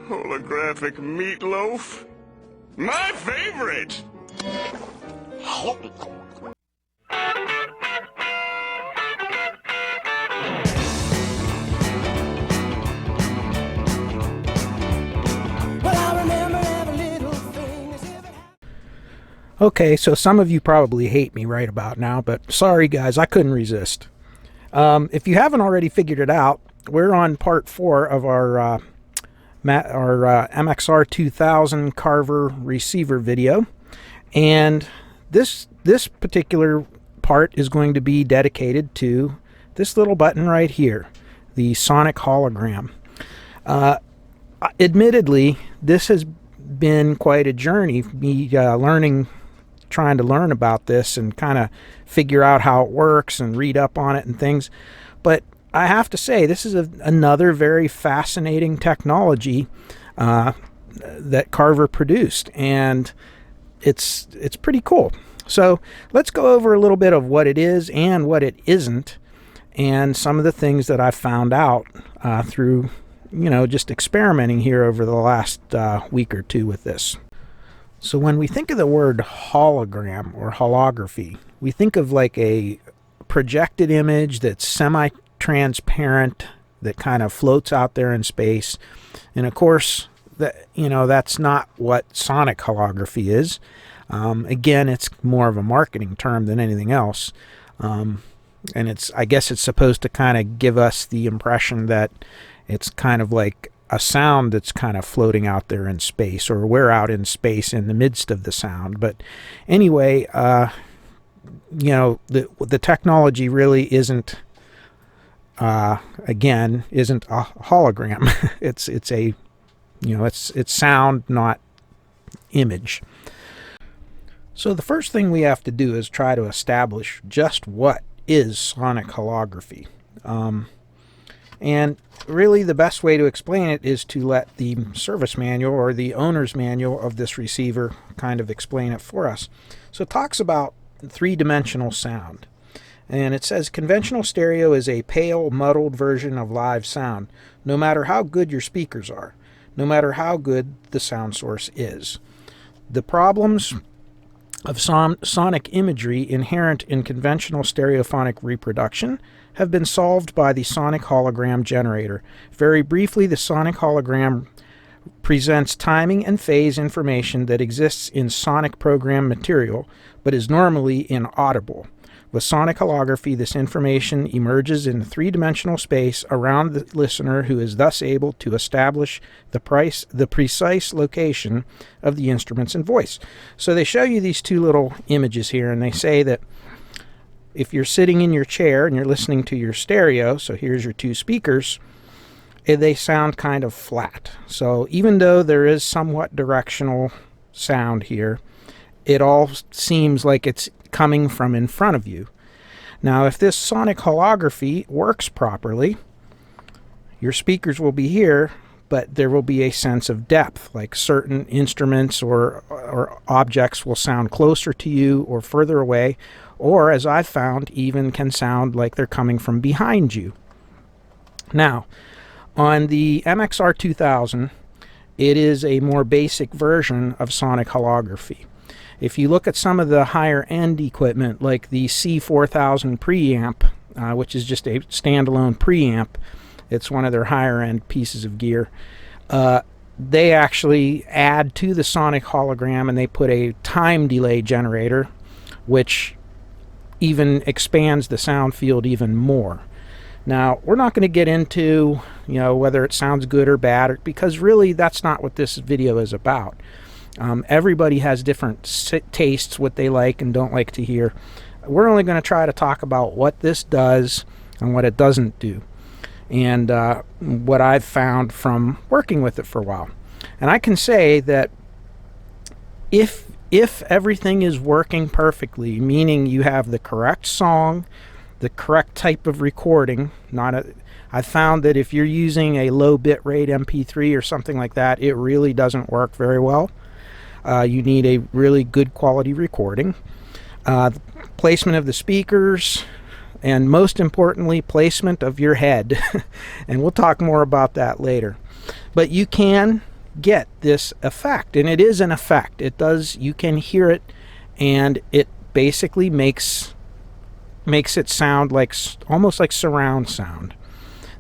Holographic meatloaf? My favorite! Okay, so some of you probably hate me right about now, but sorry guys, I couldn't resist. If you haven't already figured it out, we're on part 4 of our MXR2000 Carver receiver video, and this particular part is going to be dedicated to this little button right here, the sonic hologram. Admittedly, this has been quite a journey, me trying to learn about this and kind of figure out how it works and read up on it and things. But I have to say, this is another very fascinating technology that Carver produced, and it's pretty cool. So let's go over a little bit of what it is and what it isn't, and some of the things that I found out through just experimenting here over the last week or two with this. So when we think of the word hologram or holography, we think of like a projected image that's semi-transparent, that kind of floats out there in space. And of course, that's not what sonic holography is. Again, it's more of a marketing term than anything else. And I guess it's supposed to kind of give us the impression that it's kind of like a sound that's kind of floating out there in space, or we're out in space in the midst of the sound. But anyway, the technology really isn't a hologram. it's sound, not image. So the first thing we have to do is try to establish just what is sonic holography. And really the best way to explain it is to let the service manual or the owner's manual of this receiver kind of explain it for us. So it talks about three-dimensional sound. And it says conventional stereo is a pale, muddled version of live sound, no matter how good your speakers are, no matter how good the sound source is. The problems of sonic imagery inherent in conventional stereophonic reproduction have been solved by the sonic hologram generator. Very briefly, the sonic hologram presents timing and phase information that exists in sonic program material, but is normally inaudible. With sonic holography, this information emerges in three-dimensional space around the listener, who is thus able to establish the precise location of the instruments and voice. So they show you these two little images here, and they say that if you're sitting in your chair and you're listening to your stereo, so here's your two speakers, they sound kind of flat. So even though there is somewhat directional sound here, it all seems like it's coming from in front of you. Now, if this sonic holography works properly, your speakers will be here, but there will be a sense of depth, like certain instruments or objects will sound closer to you or further away, or, as I've found, even can sound like they're coming from behind you. Now, on the MXR2000, it is a more basic version of sonic holography. If you look at some of the higher end equipment, like the C4000 preamp, which is just a standalone preamp, it's one of their higher end pieces of gear, they actually add to the sonic hologram and they put a time delay generator, which even expands the sound field even more. Now, we're not going to get into whether it sounds good or bad, because really that's not what this video is about. Everybody has different tastes, what they like and don't like to hear. We're only going to try to talk about what this does and what it doesn't do, and what I've found from working with it for a while. And I can say that if everything is working perfectly, meaning you have the correct song, the correct type of recording, I found that if you're using a low bit rate MP3 or something like that, it really doesn't work very well. You need a really good quality recording. Placement of the speakers, and most importantly, placement of your head. And we'll talk more about that later. But you can get this effect. And it is an effect. It does, you can hear it, and it basically makes it sound like almost like surround sound.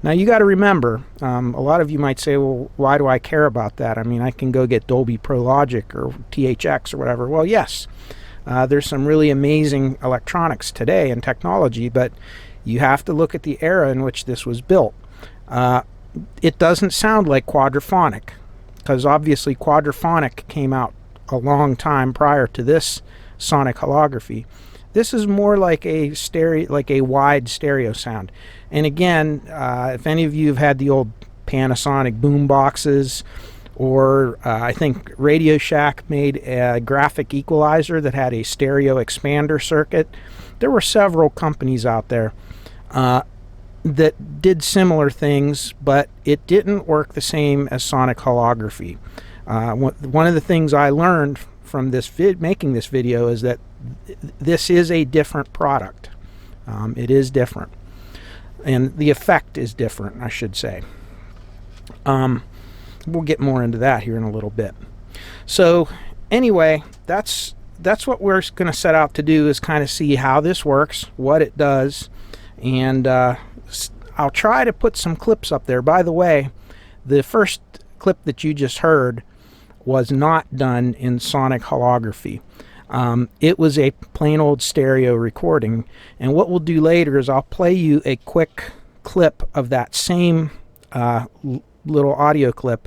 Now you got to remember, a lot of you might say, well, why do I care about that? I mean, I can go get Dolby Pro Logic or THX or whatever. Well, yes, there's some really amazing electronics today and technology, but you have to look at the era in which this was built. It doesn't sound like quadraphonic, because obviously quadraphonic came out a long time prior to this sonic holography. This is more like a stereo, like a wide stereo sound. And again, if any of you have had the old Panasonic boom boxes, or I think Radio Shack made a graphic equalizer that had a stereo expander circuit. There were several companies out there that did similar things, but it didn't work the same as sonic holography. One of the things I learned from this making this video is that this is a different product. It is different, and the effect is different, I should say. We'll get more into that here in a little bit. So anyway, that's what we're going to set out to do, is kind of see how this works, what it does, and I'll try to put some clips up there. By the way, the first clip that you just heard was not done in sonic holography. It was a plain old stereo recording, and what we'll do later is I'll play you a quick clip of that same little audio clip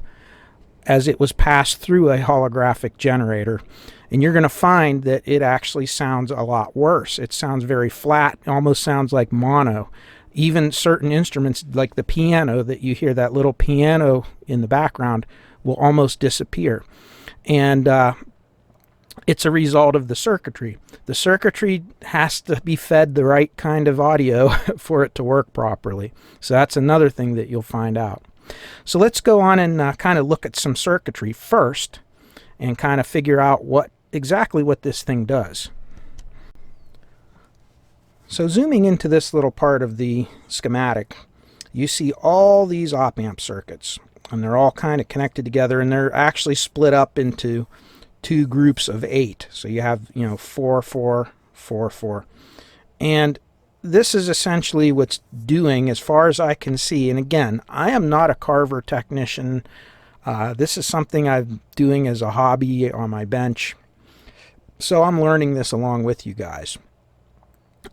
as it was passed through a holographic generator, and you're going to find that it actually sounds a lot worse. It sounds very flat, almost sounds like mono. Even certain instruments like the piano, that you hear that little piano in the background, will almost disappear. And it's a result of the circuitry. The circuitry has to be fed the right kind of audio for it to work properly. So that's another thing that you'll find out. So let's go on and kind of look at some circuitry first and kind of figure out exactly what this thing does. So zooming into this little part of the schematic, you see all these op-amp circuits, and they're all kind of connected together, and they're actually split up into two groups of 8. So you have, 4, 4, 4, 4. And this is essentially what's doing, as far as I can see. And again, I am not a Carver technician. This is something I'm doing as a hobby on my bench. So I'm learning this along with you guys.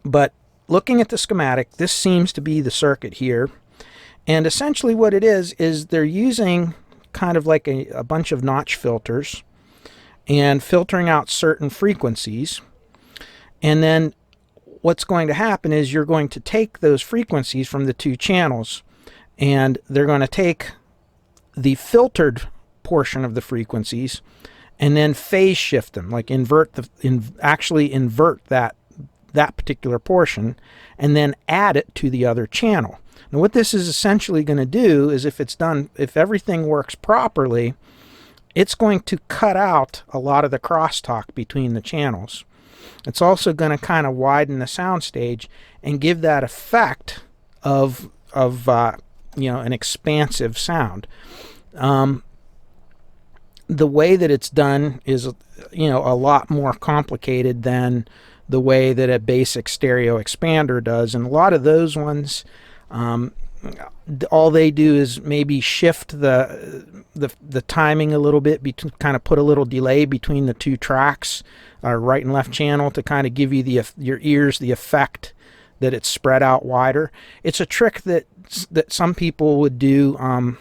But looking at the schematic, this seems to be the circuit here. And essentially what it is they're using kind of like a bunch of notch filters and filtering out certain frequencies. And then what's going to happen is you're going to take those frequencies from the two channels, and they're going to take the filtered portion of the frequencies and then phase shift them, like actually invert that particular portion, and then add it to the other channel. Now what this is essentially going to do is, if everything works properly, it's going to cut out a lot of the crosstalk between the channels. It's also going to kind of widen the soundstage and give that effect of an expansive sound. The way that it's done is a lot more complicated than the way that a basic stereo expander does, and a lot of those ones, all they do is maybe shift the timing a little bit, kind of put a little delay between the two tracks, right and left channel, to kind of give you your ears the effect that it's spread out wider. It's a trick that some people would do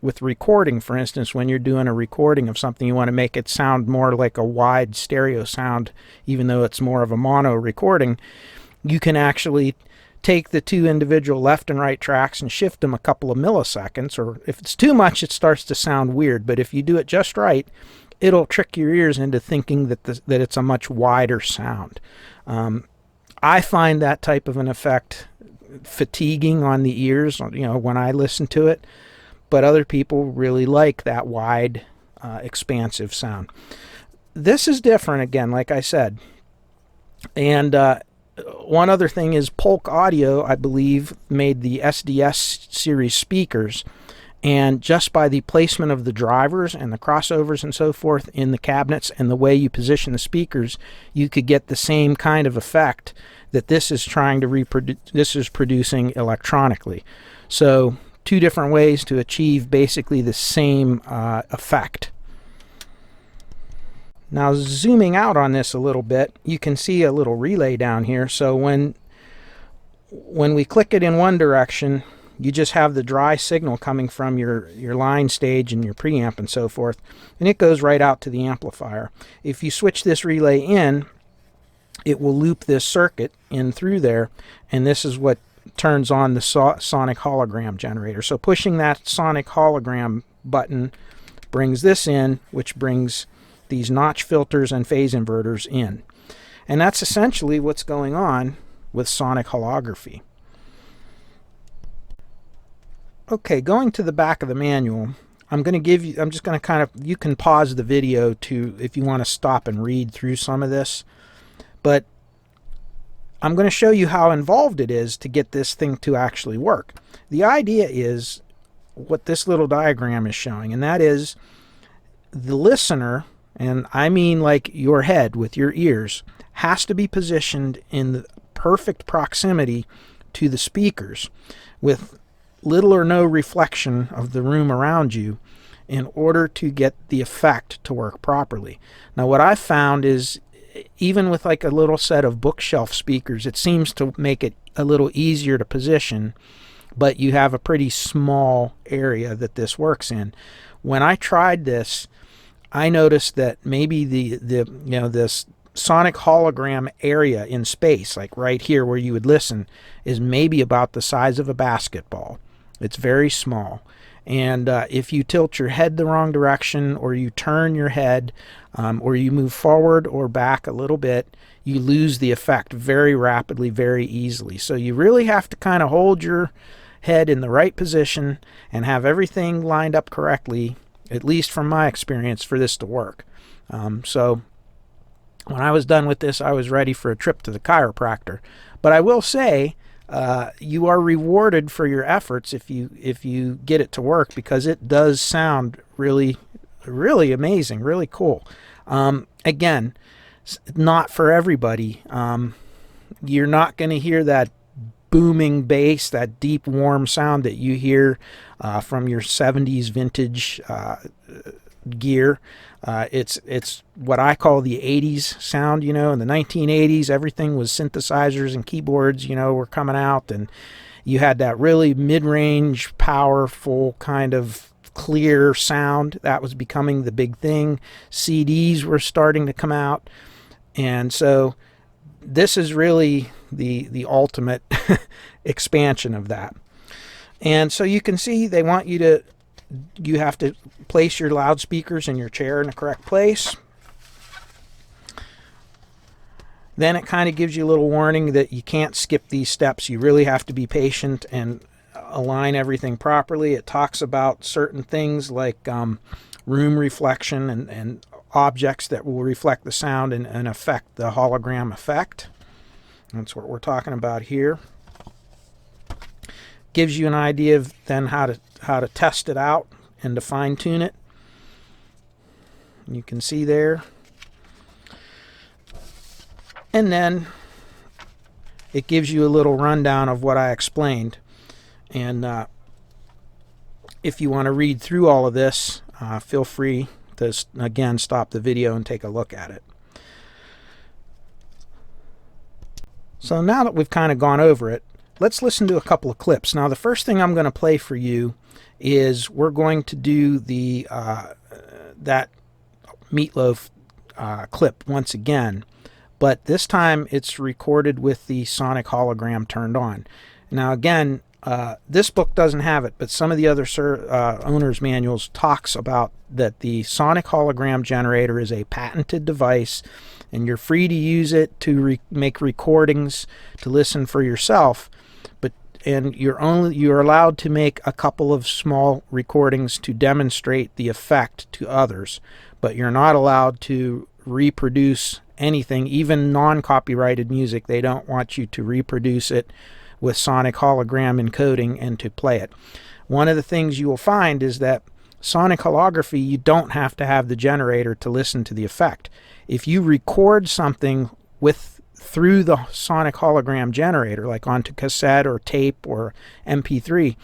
with recording. For instance, when you're doing a recording of something, you want to make it sound more like a wide stereo sound, even though it's more of a mono recording. You can actually take the two individual left and right tracks and shift them a couple of milliseconds, or if it's too much, it starts to sound weird. But if you do it just right, it'll trick your ears into thinking that it's a much wider sound. I find that type of an effect fatiguing on the ears, when I listen to it, but other people really like that wide, expansive sound. This is different, again, like I said. And one other thing is Polk Audio, I believe, made the SDS series speakers, And just by the placement of the drivers and the crossovers and so forth in the cabinets and the way you position the speakers, you could get the same kind of effect that this is trying to reproduce, this is producing electronically. So two different ways to achieve basically the same effect. Now zooming out on this a little bit, you can see a little relay down here. So when we click it in one direction, you just have the dry signal coming from your line stage and your preamp and so forth, and it goes right out to the amplifier. If you switch this relay in, it will loop this circuit in through there, and this is what turns on the sonic hologram generator. So pushing that sonic hologram button brings this in, which brings these notch filters and phase inverters in. And that's essentially what's going on with sonic holography. Okay, going to the back of the manual, I'm just going to kind of, you can pause the video to, if you want to stop and read through some of this, but I'm going to show you how involved it is to get this thing to actually work. The idea is what this little diagram is showing, and that is the listener, and I mean like your head with your ears, has to be positioned in the perfect proximity to the speakers with little or no reflection of the room around you in order to get the effect to work properly. Now what I've found is, even with like a little set of bookshelf speakers, it seems to make it a little easier to position, but you have a pretty small area that this works in. When I tried this, I noticed that maybe this sonic hologram area in space, like right here where you would listen, is maybe about the size of a basketball. It's very small, and if you tilt your head the wrong direction, or you turn your head, or you move forward or back a little bit, you lose the effect very rapidly, very easily. So you really have to kind of hold your head in the right position and have everything lined up correctly, at least from my experience, for this to work. So when I was done with this, I was ready for a trip to the chiropractor. But I will say, you are rewarded for your efforts if you get it to work, because it does sound really, really amazing, really cool. Again, not for everybody. You're not going to hear that booming bass, that deep, warm sound that you hear from your 70s vintage gear. It's what I call the 80s sound. You know, in the 1980s, everything was synthesizers and keyboards, you know, were coming out, and you had that really mid-range, powerful kind of clear sound that was becoming the big thing. CDs were starting to come out, and so this is really the ultimate expansion of that. And so you can see they want you have to place your loudspeakers in your chair in the correct place. Then it kind of gives you a little warning that you can't skip these steps. You really have to be patient and align everything properly. It talks about certain things like room reflection and objects that will reflect the sound and affect the hologram effect. That's what we're talking about here. Gives you an idea of then how to test it out and to fine tune it. You can see there. And then it gives you a little rundown of what I explained. And if you want to read through all of this, feel free to again stop the video and take a look at it. So now that we've kind of gone over it, let's listen to a couple of clips. Now the first thing I'm going to play for you is we're going to do the that Meatloaf clip once again, but this time it's recorded with the sonic hologram turned on. Now again, this book doesn't have it, but some of the other owner's manuals talks about that the sonic hologram generator is a patented device, and you're free to use it to make recordings to listen for yourself. And you're allowed to make a couple of small recordings to demonstrate the effect to others, but you're not allowed to reproduce anything, even non-copyrighted music. They don't want you to reproduce it with sonic hologram encoding and to play it. One of the things you will find is that sonic holography, you don't have to have the generator to listen to the effect. If you record something through the sonic hologram generator, like onto cassette or tape or MP3,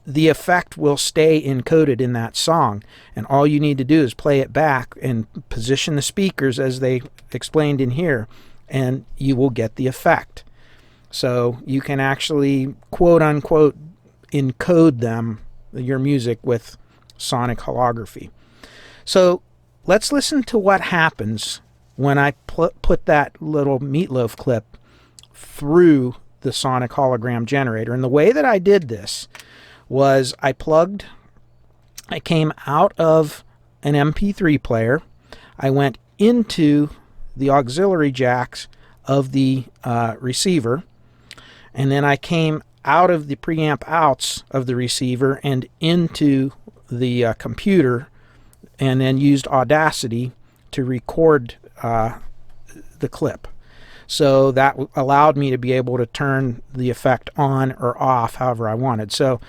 the effect will stay encoded in that song, and all you need to do is play it back and position the speakers as they explained in here, and you will get the effect. So you can actually quote unquote encode your music with sonic holography. So let's listen to what happens when I put that little Meatloaf clip through the sonic hologram generator. And the way that I did this was I came out of an MP3 player, I went into the auxiliary jacks of the receiver, and then I came out of the preamp outs of the receiver and into the computer, and then used Audacity to record the clip. So that allowed me to be able to turn the effect on or off however I wanted. So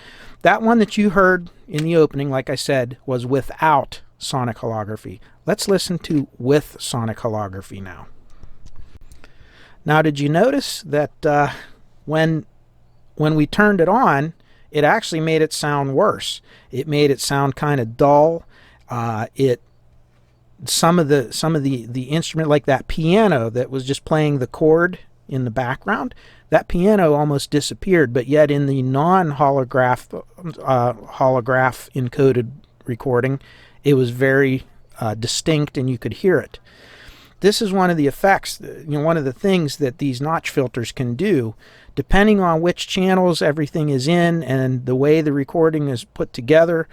that one that you heard in the opening, like I said, was without sonic holography. Let's listen to with sonic holography now. Now, did you notice that when we turned it on, it actually made it sound worse? It made it sound kind of dull. Some of the instrument, like that piano that was just playing the chord in the background, that piano almost disappeared, but yet in the non-holograph encoded recording, it was very distinct and you could hear it. This is one of the effects, one of the things that these notch filters can do, depending on which channels everything is in and the way the recording is put together.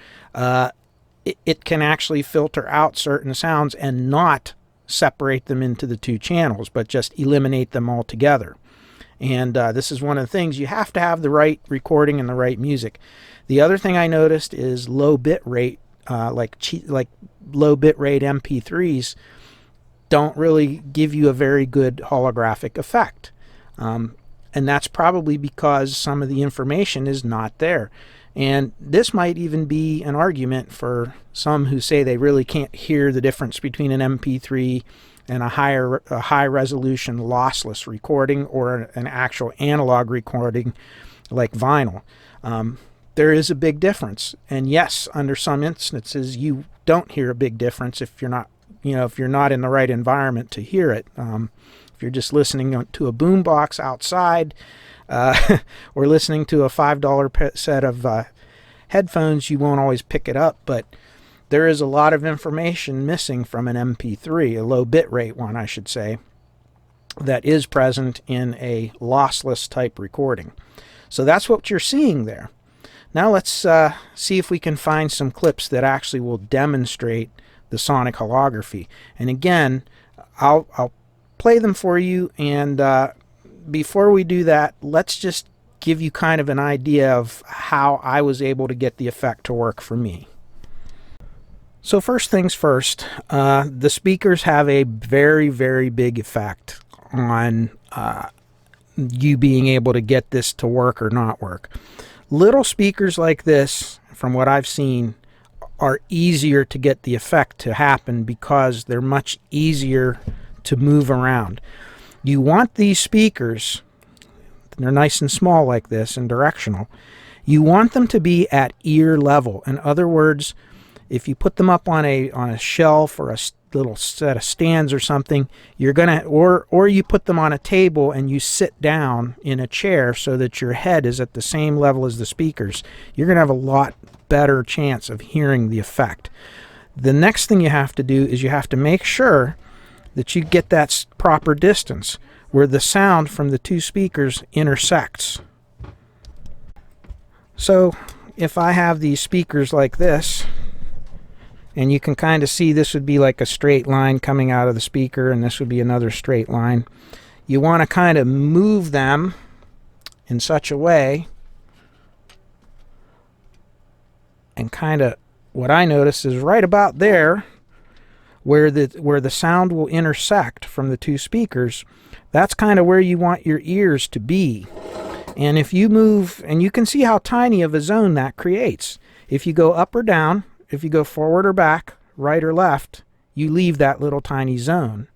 It can actually filter out certain sounds and not separate them into the two channels, but just eliminate them altogether. And this is one of the things, you have to have the right recording and the right music. The other thing I noticed is low bit rate, like low bit rate MP3s don't really give you a very good holographic effect. And that's probably because some of the information is not there. And this might even be an argument for some who say they really can't hear the difference between an MP3 and a high resolution lossless recording or an actual analog recording like vinyl. There is a big difference, and yes, under some instances you don't hear a big difference if you're not in the right environment to hear it. If you're just listening to a boombox outside, or listening to a $5 set of headphones, you won't always pick it up, but there is a lot of information missing from an MP3, a low bit rate one, I should say, that is present in a lossless type recording. So that's what you're seeing there. Now let's see if we can find some clips that actually will demonstrate the sonic holography. And again, I'll play them for you, and before we do that, let's just give you kind of an idea of how I was able to get the effect to work for me. So first things first, the speakers have a very, very big effect on you being able to get this to work or not work. Little speakers like this, from what I've seen, are easier to get the effect to happen because they're much easier to move around. You want these speakers, they're nice and small like this and directional, you want them to be at ear level. In other words, if you put them up on a shelf or a little set of stands or something, you're gonna, or you put them on a table and you sit down in a chair so that your head is at the same level as the speakers, you're gonna have a lot better chance of hearing the effect. The next thing you have to do is you have to make sure that you get that proper distance where the sound from the two speakers intersects. So if I have these speakers like this, and you can kind of see this would be like a straight line coming out of the speaker, and this would be another straight line. You want to kind of move them in such a way, and kind of what I notice is right about there where the sound will intersect from the two speakers. That's kind of where you want your ears to be. And if you move, and you can see how tiny of a zone that creates. If you go up or down, if you go forward or back, right or left, you leave that little tiny zone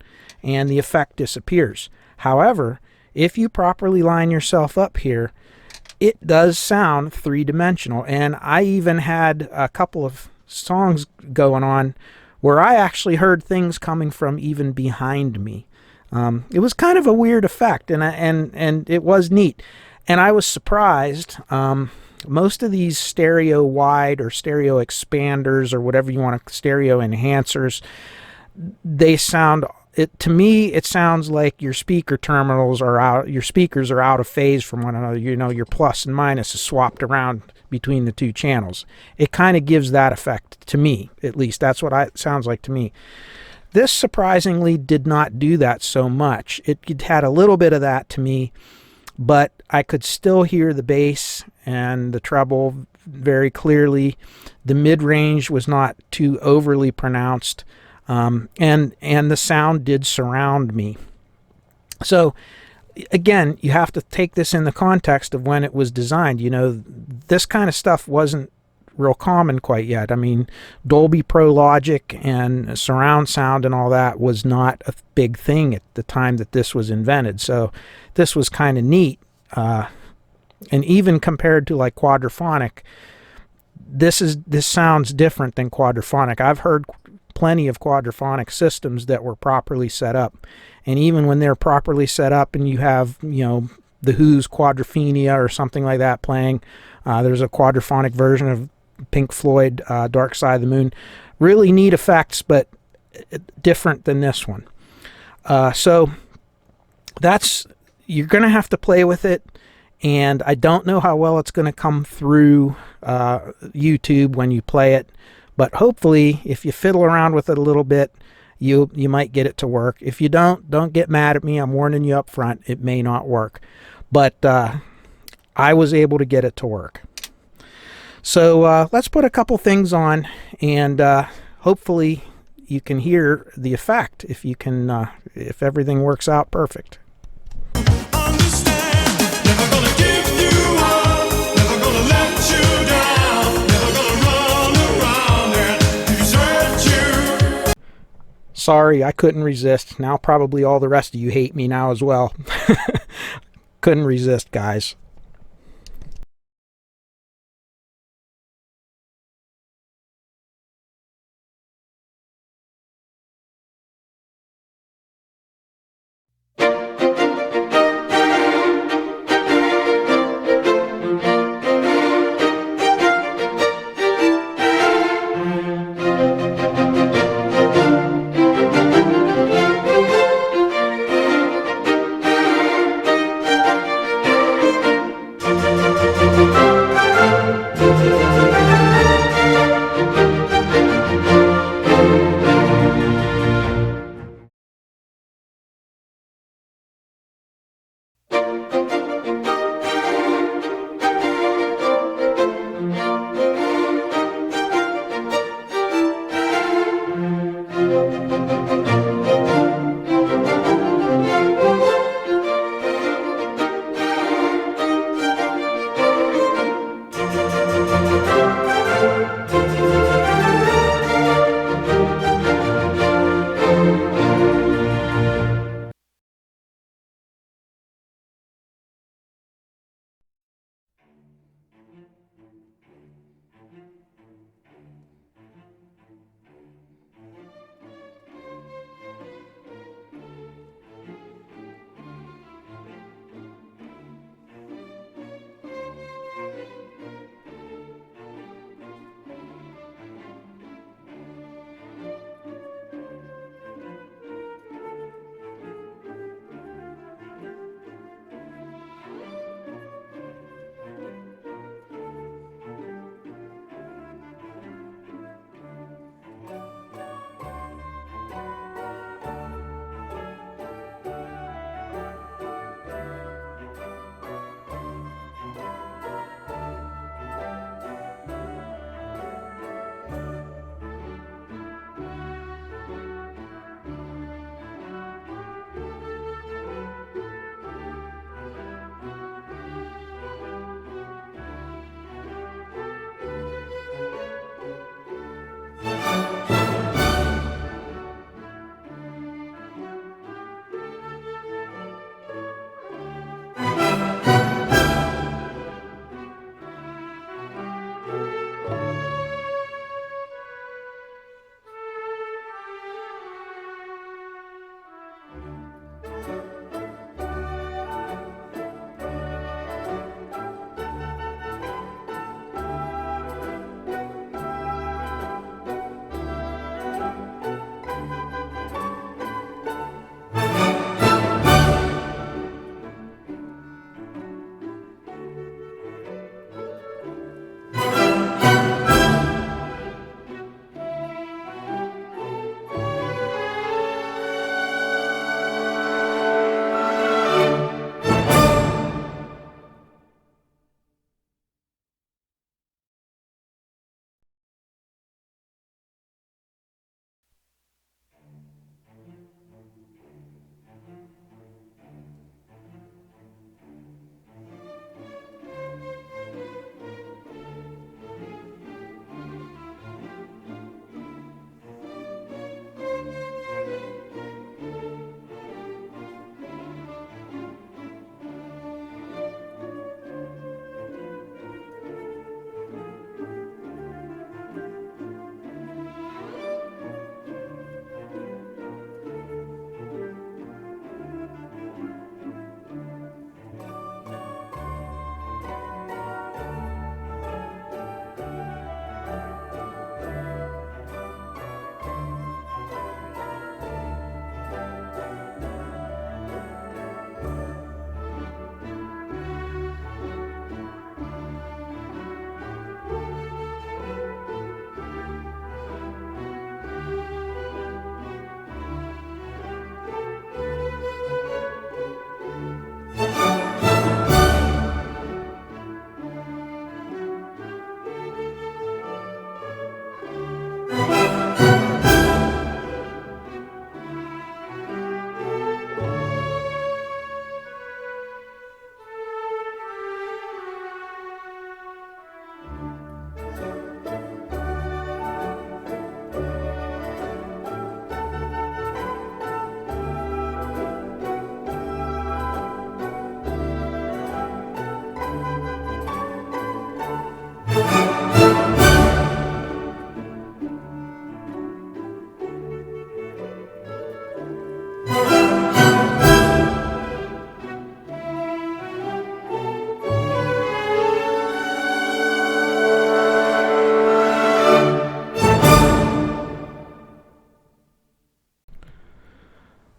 and the effect disappears. However, if you properly line yourself up here, it does sound three-dimensional. And I even had a couple of songs going on where I actually heard things coming from even behind me. It was kind of a weird effect, and it was neat. And I was surprised. Most of these stereo wide or stereo expanders or whatever you want to, stereo enhancers, they sound, to me, it sounds like your speaker terminals are out, your speakers are out of phase from one another. You know, your plus and minus is swapped around between the two channels. It kind of gives that effect to me, at least. That's what it sounds like to me. This surprisingly did not do that so much. It had a little bit of that to me, but I could still hear the bass and the treble very clearly. The mid-range was not too overly pronounced, and the sound did surround me. So again, you have to take this in the context of when it was designed. You know, this kind of stuff wasn't real common quite yet. I mean, Dolby Pro Logic and surround sound and all that was not a big thing at the time that this was invented. So this was kind of neat. And even compared to like quadraphonic, this sounds different than quadraphonic. I've heard plenty of quadraphonic systems that were properly set up. And even when they're properly set up and you have, you know, the Who's Quadrophenia or something like that playing, there's a quadraphonic version of Pink Floyd, Dark Side of the Moon. Really neat effects, but different than this one. So that's, you're going to have to play with it. And I don't know how well it's going to come through YouTube when you play it. But hopefully, if you fiddle around with it a little bit, you might get it to work. If you don't get mad at me. I'm warning you up front. It may not work. But I was able to get it to work. So let's put a couple things on, and hopefully you can hear the effect if you can, if everything works out perfect. Sorry, I couldn't resist. Now probably all the rest of you hate me now as well. Couldn't resist, guys.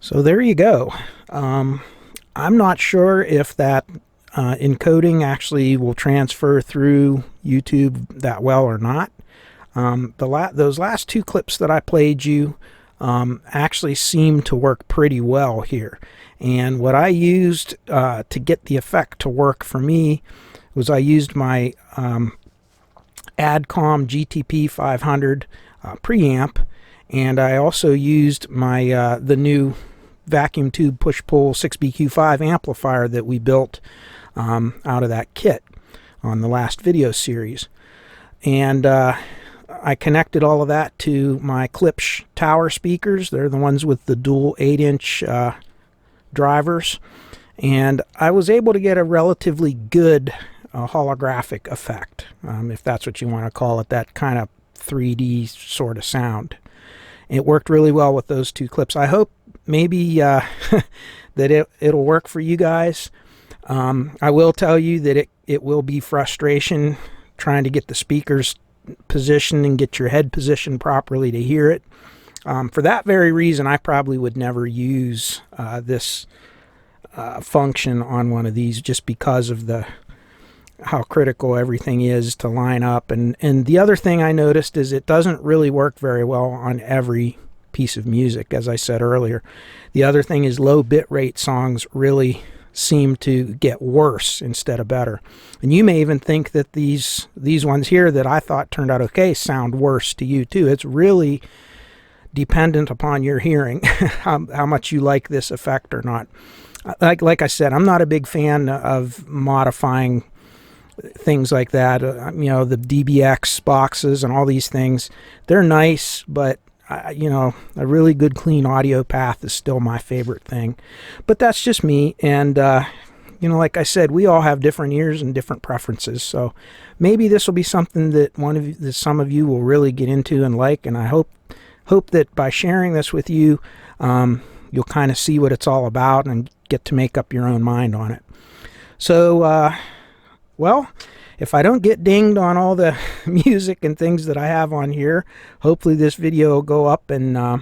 So there you go. I'm not sure if that encoding actually will transfer through YouTube that well or not. Those last two clips that I played you actually seem to work pretty well here. And what I used to get the effect to work for me was I used my Adcom GTP 500 preamp, and I also used my the new vacuum tube push-pull 6BQ5 amplifier that we built out of that kit on the last video series. And I connected all of that to my Klipsch tower speakers. They're the ones with the dual 8-inch drivers. And I was able to get a relatively good holographic effect, if that's what you want to call it, that kind of 3D sort of sound. It worked really well with those two clips. I hope maybe that it'll work for you guys. I will tell you that it will be frustration trying to get the speakers positioned and get your head positioned properly to hear it. For that very reason, I probably would never use this function on one of these, just because of how critical everything is to line up. And the other thing I noticed is it doesn't really work very well on every piece of music, as I said earlier. The other thing is low bitrate songs really seem to get worse instead of better. And you may even think that these ones here that I thought turned out okay sound worse to you too. It's really dependent upon your hearing, how much you like this effect or not. Like I said, I'm not a big fan of modifying things like that. You know, the DBX boxes and all these things, they're nice, but you know, a really good clean audio path is still my favorite thing. But that's just me. And you know, like I said, we all have different ears and different preferences. So maybe this will be something that some of you will really get into and like. And I hope that by sharing this with you, you'll kind of see what it's all about and get to make up your own mind on it. So well, if I don't get dinged on all the music and things that I have on here, hopefully this video will go up and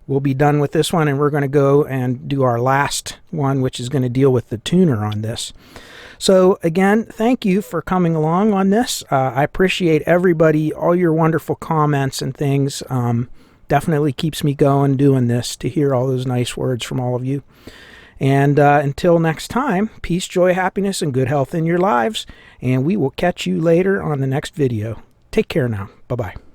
we'll be done with this one, and we're going to go and do our last one, which is going to deal with the tuner on this. So again, thank you for coming along on this. I appreciate everybody, all your wonderful comments and things. Definitely keeps me going doing this, to hear all those nice words from all of you. And until next time, peace, joy, happiness, and good health in your lives. And we will catch you later on the next video. Take care now. Bye-bye.